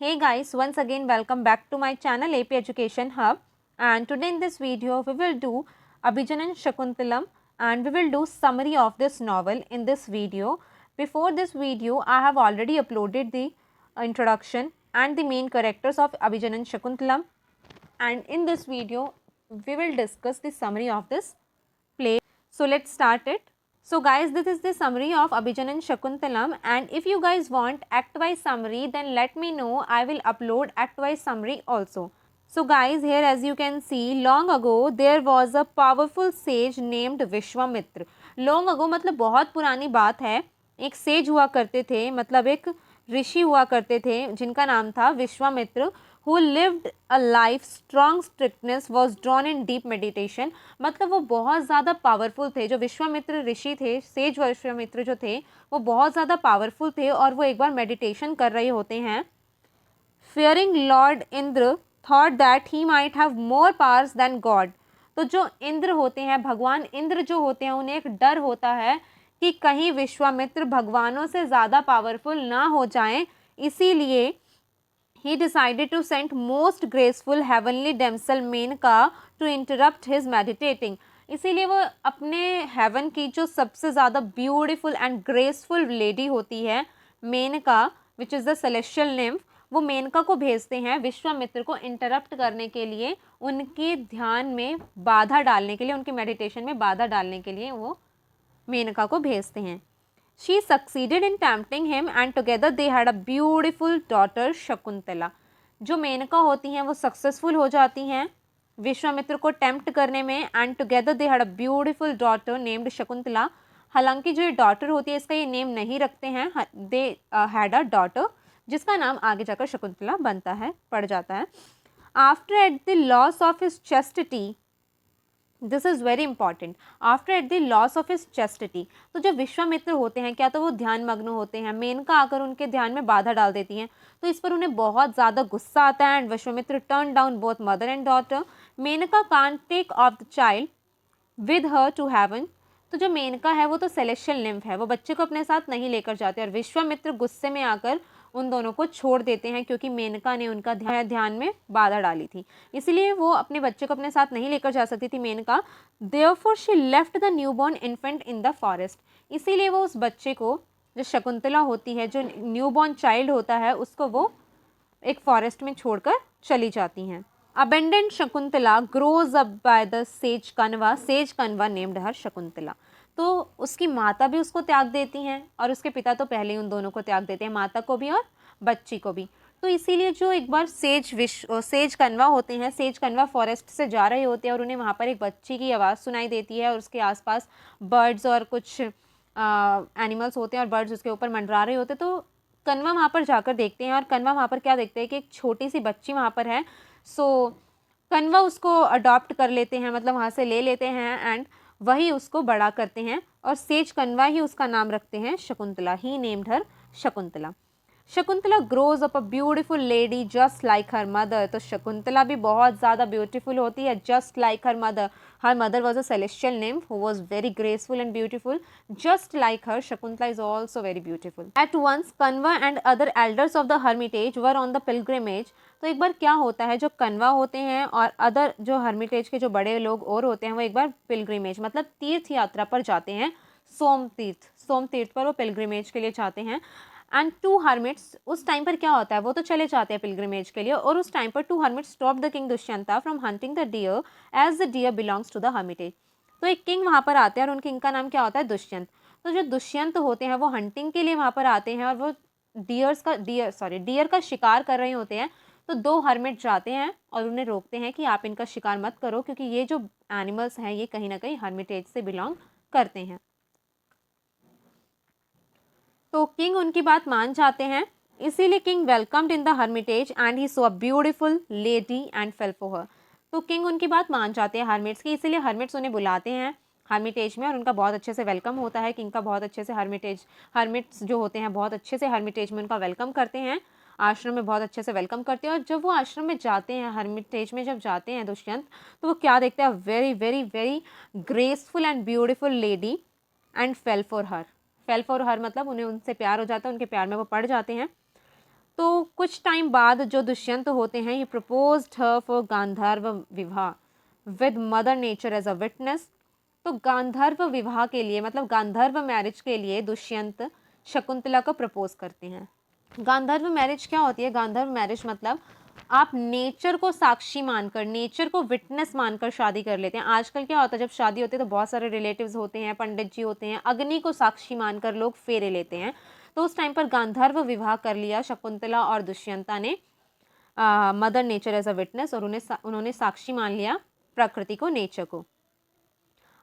Hey guys, once again welcome back to my channel AP Education Hub, and today in this video we will do Abhijanan Shakuntalam and we will do summary of this novel in this video. Before this video I have already uploaded the introduction and the main characters of Abhijanan Shakuntalam, and in this video we will discuss the summary of this play. So let's start it. So guys, this is the summary of Abhijanan Shakuntalam, and if you guys want act wise summary then let me know, I will upload act wise summary also. So guys, here as you can see, long ago there was a powerful sage named Vishwamitra. Long ago मतलब बहुत पुरानी बात है, एक says हुआ करते थे, मतलब एक ऋषि हुआ करते थे जिनका नाम था Vishwamitra, who lived a life strong strictness, was drawn in deep meditation. मतलब वो बहुत ज़्यादा पावरफुल थे, जो विश्वामित्र ऋषि थे, सेज विश्वामित्र जो थे वो बहुत ज़्यादा पावरफुल थे और वो एक बार मेडिटेशन कर रहे होते हैं. Fearing Lord Indra thought that he might have more powers than God. तो जो इंद्र होते हैं, भगवान इंद्र जो होते हैं, उन्हें एक डर होता है कि कहीं विश्वामित्र भगवानों से ज़्यादा पावरफुल ना हो जाएं, इसीलिए he decided to send most graceful heavenly damsel Menka to interrupt his meditating. इसीलिए वो अपने हेवन की जो सबसे ज़्यादा ब्यूटीफुल एंड ग्रेसफुल लेडी होती है Menaka, which is the celestial nymph, वो मेनका को भेजते हैं विश्वामित्र को इंटरप्ट करने के लिए, उनके ध्यान में बाधा डालने के लिए, उनके मेडिटेशन में बाधा डालने के लिए वो मेनका को भेजते हैं. She succeeded in tempting him and together they had a beautiful daughter Shakuntala. जो मेनका होती हैं वो सक्सेसफुल हो जाती हैं विश्वामित्र को टेम्प्ट करने में, and together they had a beautiful daughter named Shakuntala. हालांकि जो ये डॉटर होती है इसका ये नेम नहीं रखते हैं, दे हैड अ डॉटर जिसका नाम आगे जाकर शकुंतला बनता है, पड़ जाता है. After at the loss of his chastity, this is very important, after at the loss of his chastity, तो जो विश्वामित्र होते हैं क्या तो वो ध्यान मग्न होते हैं, मेनका आकर उनके ध्यान में बाधा डाल देती हैं, तो इस पर उन्हें बहुत ज़्यादा गुस्सा आता है and Vishwamitra turn down both mother and daughter. Menaka can't take off the child with her to heaven. तो जो मेनका है वो तो सेलेस्टियल निम्फ है, वो बच्चे को अपने साथ नहीं लेकर जाते और विश्वामित्र गुस्से में आकर उन दोनों को छोड़ देते हैं क्योंकि मेनका ने उनका ध्यान में बाधा डाली थी, इसलिए वो अपने बच्चे को अपने साथ नहीं लेकर जा सकती थी Menaka. Therefore she left the newborn infant in the forest. इसीलिए वो उस बच्चे को, जो शकुंतला होती है, जो न्यूबॉर्न चाइल्ड होता है, उसको वो एक फॉरेस्ट में छोड़कर चली जाती हैं. Abandoned Shakuntala grows up by the sage Kanva named her Shakuntala. तो उसकी माता भी उसको त्याग देती हैं और उसके पिता तो पहले ही उन दोनों को त्याग देते हैं, माता को भी और बच्ची को भी. तो इसीलिए जो एक बार सेज कन्वा होते हैं, सेज कन्वा फॉरेस्ट से जा रहे होते हैं और उन्हें वहाँ पर एक बच्ची की आवाज़ सुनाई देती है और उसके आसपास बर्ड्स और कुछ एनिमल्स होते हैं और बर्ड्स उसके ऊपर मंडरा रहे होते हैं. तो कन्वा वहाँ पर जाकर देखते हैं और कन्वा वहाँ पर क्या देखते हैं कि एक छोटी सी बच्ची वहाँ पर है. सो कन्वा उसको अडॉप्ट कर लेते हैं, मतलब वहाँ से ले लेते हैं एंड वही उसको बड़ा करते हैं और सेज कन्वा ही उसका नाम रखते हैं Shakuntala. He named her Shakuntala. Shakuntala grows up a beautiful lady just like her mother. तो शकुंतला भी बहुत ज़्यादा ब्यूटीफुल होती है, just like her mother. Her mother was a celestial nymph who was very graceful and beautiful. Just like her, Shakuntala is also very beautiful. At once, Kanva and other elders of the hermitage were on the pilgrimage. तो एक बार क्या होता है, जो कन्वा होते हैं और other जो हर्मिटेज के जो बड़े लोग और होते हैं वो एक बार पिलग्रिमेज मतलब तीर्थ यात्रा पर जाते हैं. सोम तीर्थ पर वो पिलग्रिमेज के लिए जाते हैं. एंड टू हर्मिट्स, उस टाइम पर क्या होता है, वो तो चले जाते हैं पिलग्रिमेज के लिए, और उस टाइम पर two hermits stop the king Dushyanta from hunting the deer as the deer belongs to the hermitage. तो एक किंग वहाँ पर आते हैं और उन किंग का नाम क्या होता है, दुष्यंत. तो जो दुष्यंत होते हैं वो हंटिंग के लिए वहाँ पर आते हैं और वो डियर का शिकार कर रहे होते हैं. तो दो हर्मिट जाते हैं और उन्हें रोकते हैं कि आप इनका शिकार मत करो क्योंकि ये जो एनिमल्स हैं ये कहीं ना कहीं हर्मिटेज से बिलोंग करते हैं. तो किंग उनकी बात मान जाते हैं, इसीलिए king welcomed in the Hermitage and he so a beautiful lady and fail for her. तो किंग उनकी बात मान जाते हैं हर्मिट्स की, इसीलिए हर्मिट्स उन्हें बुलाते हैं हर्मिटेज में और उनका बहुत अच्छे से वेलकम होता है. किंग का बहुत अच्छे से हर्मिट्स जो होते हैं बहुत अच्छे से हर्मिटेज में उनका वेलकम करते हैं, आश्रम में बहुत अच्छे से वेलकम करते हैं. और जब वो आश्रम में जाते हैं, हर्मिटेज में जब जाते हैं दुष्यंत, तो वो क्या देखते हैं, very very very graceful and beautiful lady and fail for her मतलब उन्हें उनसे प्यार हो जाता है, उनके प्यार में वो पड़ जाते हैं. तो कुछ टाइम बाद जो दुष्यंत होते हैं, ही proposed her for Gandharva vivah with mother nature as a witness. तो गांधर्व विवाह के लिए, मतलब गांधर्व मैरिज के लिए दुष्यंत शकुंतला को प्रपोज करते हैं। गांधर्व मैरिज क्या होती है? गांधर्व मैरिज मतलब आप नेचर को साक्षी मानकर, नेचर को विटनेस मानकर शादी कर लेते हैं। आजकल क्या होता है, जब शादी होती है तो बहुत सारे रिलेटिव्स होते हैं, पंडित जी होते हैं, अग्नि को साक्षी मानकर लोग फेरे लेते हैं। तो उस टाइम पर गांधर्व विवाह कर लिया शकुंतला और दुष्यंता ने, mother nature as a witness, और उन्होंने साक्षी मान लिया प्रकृति को, नेचर को।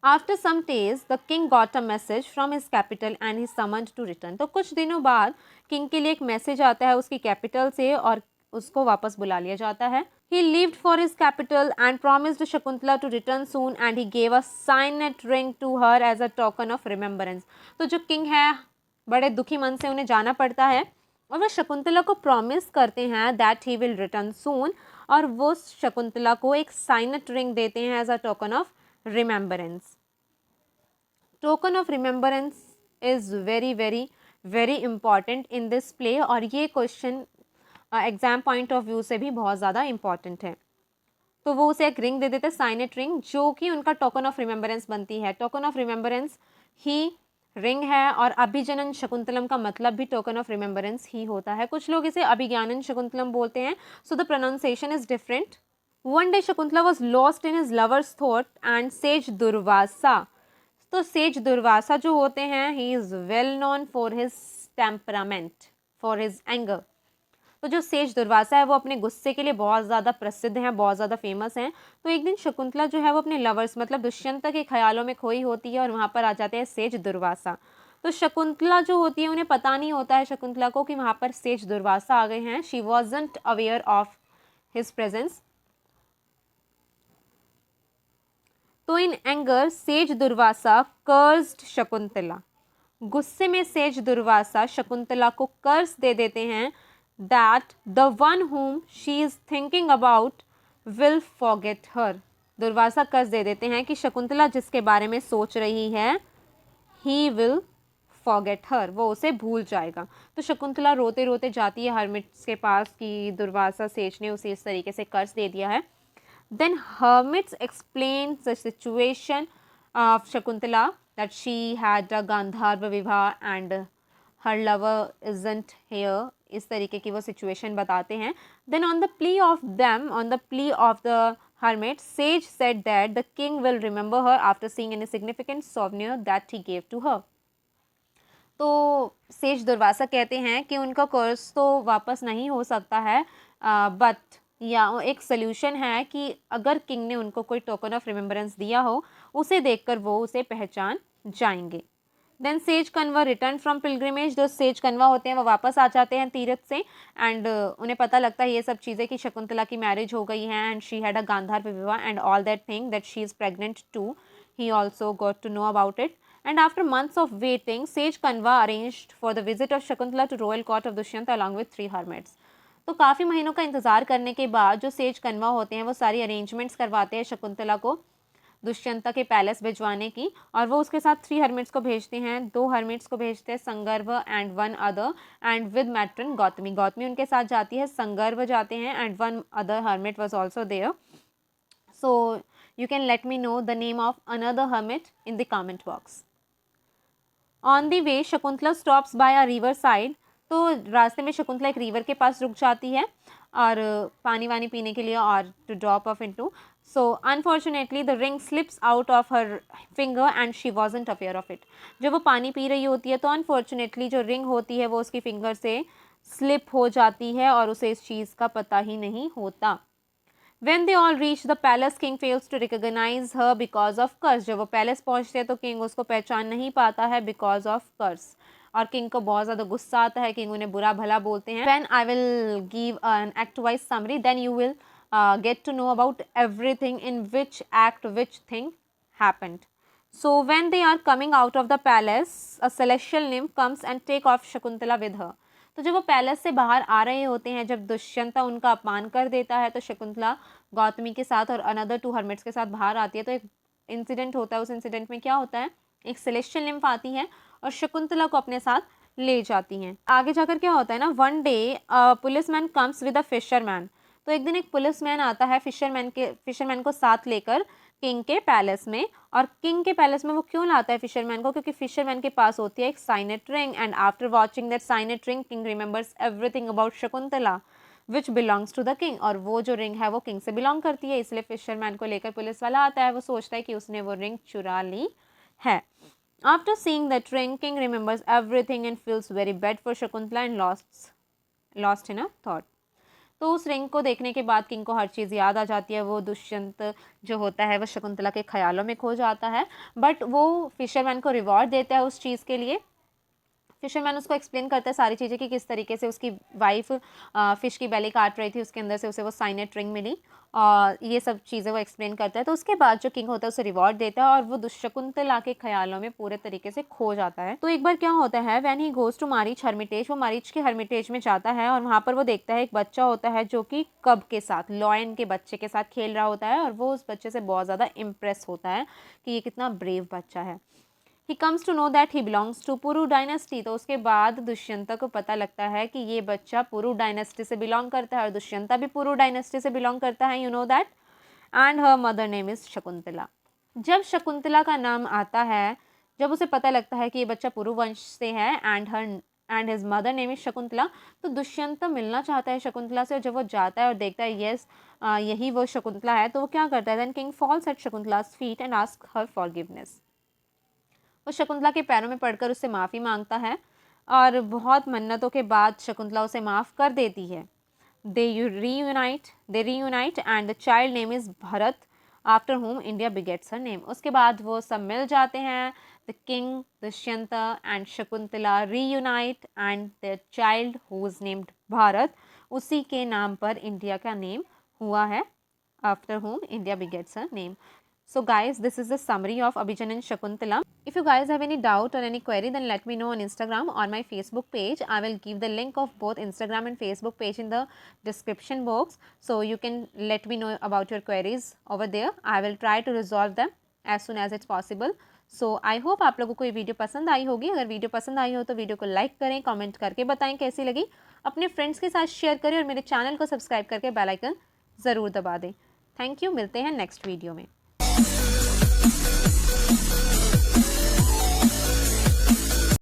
After some days, the king got a message from his capital and he summoned to return. तो कुछ दिनों बाद किंग के लिए एक मैसेज आता है उसकी कैपिटल से और उसको वापस बुला लिया जाता है। He left for his capital and promised Shakuntala to return soon and he gave a signet ring to her as a token of remembrance. तो जो किंग है बड़े दुखी मन से उन्हें जाना पड़ता है और वो शकुंतला को प्रॉमिस करते हैं that he will return soon, और वो शकुंतला को एक साइनेट रिंग देते हैं as a token of remembrance. Token of remembrance is very important in this play, और ये question exam point of view से भी बहुत ज़्यादा इम्पॉर्टेंट है। तो वो उसे एक रिंग दे देते हैं, साइनेट रिंग, जो कि उनका टोकन ऑफ रिमेम्बरेंस बनती है। Token of remembrance he ring है, और अभिजनन शकुंतलम का मतलब भी टोकन ऑफ रिमेम्बरेंस ही होता है। कुछ लोग इसे अभिज्ञानन शकुंतलम बोलते हैं, so the pronunciation is different. One day Shakuntala was lost in his lover's thought and Sage Durvasa, तो सेज दुर्वासा जो होते हैं, he is well known for his temperament, for his anger. तो जो सेज दुर्वासा है वो अपने गुस्से के लिए बहुत ज़्यादा प्रसिद्ध हैं, बहुत ज़्यादा फेमस हैं। तो एक दिन शकुंतला जो है वो अपने लवर्स मतलब दुष्यंत के ख्यालों में खोई होती है और वहाँ पर आ जाते हैं सेज दुर्वासा। तो शकुंतला जो होती है उन्हें पता नहीं होता है शकुंतला को कि वहाँ पर सेज दुर्वासा आ गए हैं। She wasn't aware of his presence. तो in anger sage Durvasa cursed Shakuntala, गुस्से में सेज दुर्वासा शकुंतला को कर्स दे देते हैं that the one whom she is thinking about will forget her। Durvasa curse दे देते हैं कि शकुंतला जिसके बारे में सोच रही है, he will forget her, वो उसे भूल जाएगा। तो शकुंतला रोते रोते जाती है हर्मिट्स के पास कि दुर्वासा सेज ने उसे इस तरीके से कर्स दे दिया है। Then hermits explained the situation of Shakuntala, that she had a Gandharva Vivah and her lover isn't here, इस तरीके की वो situation बताते हैं। Then on the plea of them, on the plea of the hermits, Sage said that the king will remember her after seeing any significant souvenir that he gave to her। तो says Durvasa कहते हैं कि उनका कर्ज तो वापस नहीं हो सकता है, बट या एक सोल्यूशन है कि अगर किंग ने उनको कोई टोकन ऑफ रिमेम्बरेंस दिया हो, उसे देखकर वो उसे पहचान जाएंगे। Then sage Kanva return from pilgrimage, जो सेज कन्वा होते हैं वो वापस आ जाते हैं तीर्थ से, एंड उन्हें पता लगता है ये सब चीज़ें कि शकुंतला की मैरिज हो गई है and she had a Gandhar vivah and all that thing, that she is pregnant too, he also got to know about it. And after months of waiting, Sage Kanwa arranged for the visit of Shakuntala to royal court of Dushyanta along with 3 hermits। तो काफ़ी महीनों का इंतज़ार करने के बाद जो sage Kanva होते हैं वो सारी अरेंजमेंट्स करवाते हैं शकुंतला को दुष्यंता के पैलेस भिजवाने की, और वो उसके साथ 3 हर्मिट्स को भेजते हैं। 2 हर्मिट्स को भेजते हैं, Sangarbh and 1 other, and with matron Gautami, Gautami उनके साथ जाती है, संगर्भ जाते हैं, and 1 other hermit was also there. So you can let me know the name of another hermit in the comment box. On the way Shakuntala stops by a river side, तो रास्ते में शकुंतला एक रिवर के पास रुक जाती है और पानी वानी पीने के लिए और to drop off into. So unfortunately the ring slips out of her finger and she wasn't aware of it. जब वो पानी पी रही होती है तो अनफॉर्चुनेटली जो रिंग होती है वो उसकी फिंगर से स्लिप हो जाती है और उसे इस चीज़ का पता ही नहीं होता। When they all reach the palace, king fails to recognize her because of curse। जब वो पैलेस पहुंचते हैं तो किंग उसको पहचान नहीं पाता है because of curse, और किंग को बहुत ज़्यादा गुस्सा आता है, किंग उन्हें बुरा भला बोलते हैं। When I will give an act-wise summary, then you will get to know about everything in which act which thing happened। So when they are coming out of the palace, a celestial nymph comes and take off Shakuntala with her। तो जब वो palace से बाहर आ रहे होते हैं, जब दुष्यंता उनका अपमान कर देता है, तो शकुंतला गौतमी के साथ और अनदर 2 हर्मिट्स के साथ बाहर आती है। तो एक इंसिडेंट होता है, उस इंसिडेंट में क्या होता है, एक सेलेस्टियल निम्फ आती है और शकुंतला को अपने साथ ले जाती हैं। आगे जाकर क्या होता है ना, one day policeman comes with a fisherman. तो एक दिन एक पुलिसमैन आता है फिशरमैन को साथ लेकर किंग के पैलेस में। और किंग के पैलेस में वो क्यों लाता है फिशरमैन को, क्योंकि फिशरमैन के पास होती है एक signet ring, and after watching that signet ring king remembers everything about Shakuntala which belongs to the king. और वो जो रिंग है वो किंग से बिलोंग करती है, इसलिए फिशरमैन को लेकर पुलिस वाला आता है। वो सोचता है कि उसने वो रिंग चुरा ली है। After seeing that ring, King remembers everything and feels very bad for Shakuntala and lost in a thought. तो उस रिंग को देखने के बाद किंग को हर चीज़ याद आ जाती है। वो दुष्यंत जो होता है वो शकुंतला के ख्यालों में खो जाता है, बट वो फिशरमैन को रिवॉर्ड देता है उस चीज़ के लिए। फिशरमैन उसको एक्सप्लेन करता है सारी चीज़ें कि किस तरीके से उसकी वाइफ फ़िश की बेली काट रही थी, उसके अंदर से उसे वो साइनेट रिंग मिली, और ये सब चीज़ें वो एक्सप्लेन करता है। तो उसके बाद जो किंग होता है उसे रिवॉर्ड देता है और वो दुष्शकुंतला के ख्यालों में पूरे तरीके से खो जाता है। तो एक बार क्या होता है, when he goes to Marich hermitage, वो मारीच के हर्मिटेज में जाता है और वहाँ पर वो देखता है एक बच्चा होता है जो कि कब के साथ, लॉयन के बच्चे के साथ खेल रहा होता है, और वो उस बच्चे से बहुत ज़्यादा इम्प्रेस होता है कि ये कितना ब्रेव बच्चा है। He comes to know that he belongs to Puru dynasty. तो उसके बाद दुष्यंता को पता लगता है कि ये बच्चा पुरु डायनेस्टी से बिलोंग करता है, और दुष्यंता भी पुरु डायनेस्टी से बिलोंग करता है, you know that. And her mother name is Shakuntala. जब शकुंतला का नाम आता है, जब उसे पता लगता है कि ये बच्चा पुरु वंश से है and his mother name is Shakuntala, तो दुष्यंत मिलना चाहता है शकुंतला से। और जब वो जाता है और देखता है यस यही वो शकुंतला है, तो वो क्या करता है, then king falls at Shakuntala's feet and ask her forgiveness. वो शकुंतला के पैरों में पड़कर उससे माफ़ी मांगता है, और बहुत मन्नतों के बाद शकुंतला उसे माफ़ कर देती है। They reunite and the child name is Bharat, after whom India begets her name. उसके बाद वो सब मिल जाते हैं। The king, Dushyant and Shakuntala reunite and the child who is named Bharat, उसी के नाम पर इंडिया का नेम हुआ है, after whom India begets her name. So guys, this is the summary of Abhijan and Shakuntala. If you guys have any doubt or any query, then let me know on Instagram or my Facebook page. I will give the link of both Instagram and Facebook page in the description box. So you can let me know about your queries over there. I will try to resolve them as soon as it's possible. So I hope आप लोगों को ये video पसंद आई होगी। अगर video पसंद आई हो तो वीडियो को लाइक करें, कमेंट करके बताएं कैसी लगी, अपने फ्रेंड्स के साथ शेयर करें और मेरे चैनल को सब्सक्राइब करके बेल आइकन ज़रूर दबा दें। थैंक यू, मिलते हैं नेक्स्ट वीडियो में।